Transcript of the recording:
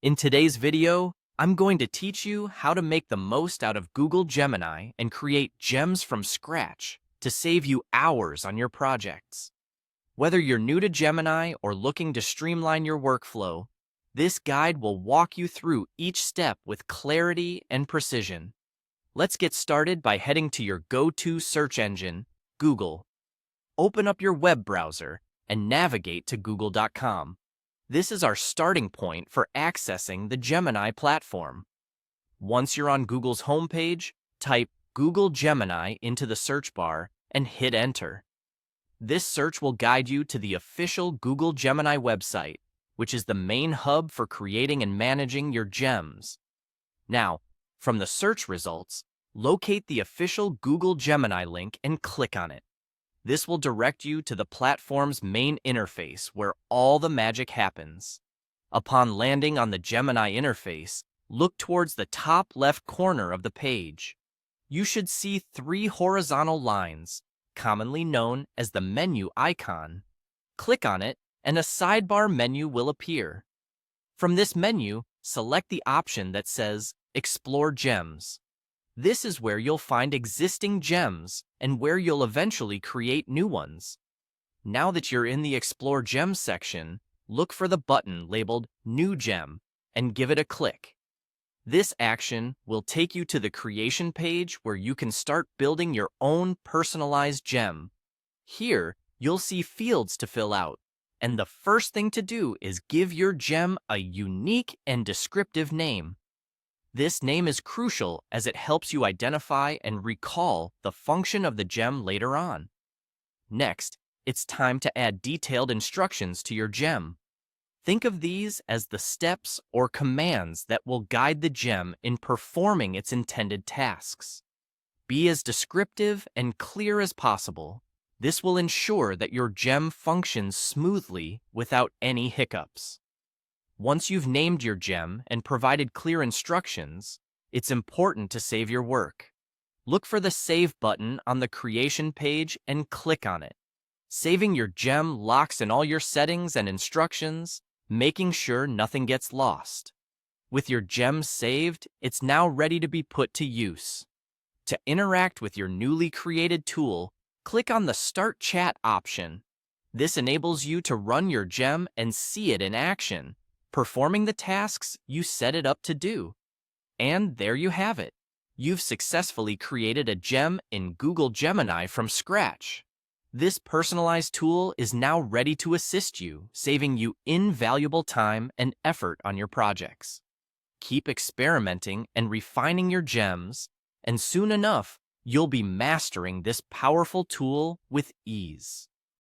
In today's video, I'm going to teach you how to make the most out of Google Gemini and create gems from scratch to save you hours on your projects. Whether you're new to Gemini or looking to streamline your workflow, this guide will walk you through each step with clarity and precision. Let's get started by heading to your go-to search engine, Google. Open up your web browser and navigate to google.com. This is our starting point for accessing the Gemini platform. Once you're on Google's homepage, type Google Gemini into the search bar and hit enter. This search will guide you to the official Google Gemini website, which is the main hub for creating and managing your gems. Now, from the search results, locate the official Google Gemini link and click on it. This will direct you to the platform's main interface where all the magic happens. Upon landing on the Gemini interface, look towards the top left corner of the page. You should see three horizontal lines, commonly known as the menu icon. Click on it, and a sidebar menu will appear. From this menu, select the option that says Explore Gems. This is where you'll find existing gems and where you'll eventually create new ones. Now that you're in the Explore Gems section, look for the button labeled New Gem and give it a click. This action will take you to the creation page where you can start building your own personalized gem. Here, you'll see fields to fill out, and the first thing to do is give your gem a unique and descriptive name. This name is crucial as it helps you identify and recall the function of the gem later on. Next, it's time to add detailed instructions to your gem. Think of these as the steps or commands that will guide the gem in performing its intended tasks. Be as descriptive and clear as possible. This will ensure that your gem functions smoothly without any hiccups. Once you've named your gem and provided clear instructions, it's important to save your work. Look for the Save button on the creation page and click on it. Saving your gem locks in all your settings and instructions, making sure nothing gets lost. With your gem saved, it's now ready to be put to use. To interact with your newly created tool, click on the Start Chat option. This enables you to run your gem and see it in action, performing the tasks you set it up to do. And there you have it. You've successfully created a gem in Google Gemini from scratch. This personalized tool is now ready to assist you, saving you invaluable time and effort on your projects. Keep experimenting and refining your gems, and soon enough, you'll be mastering this powerful tool with ease.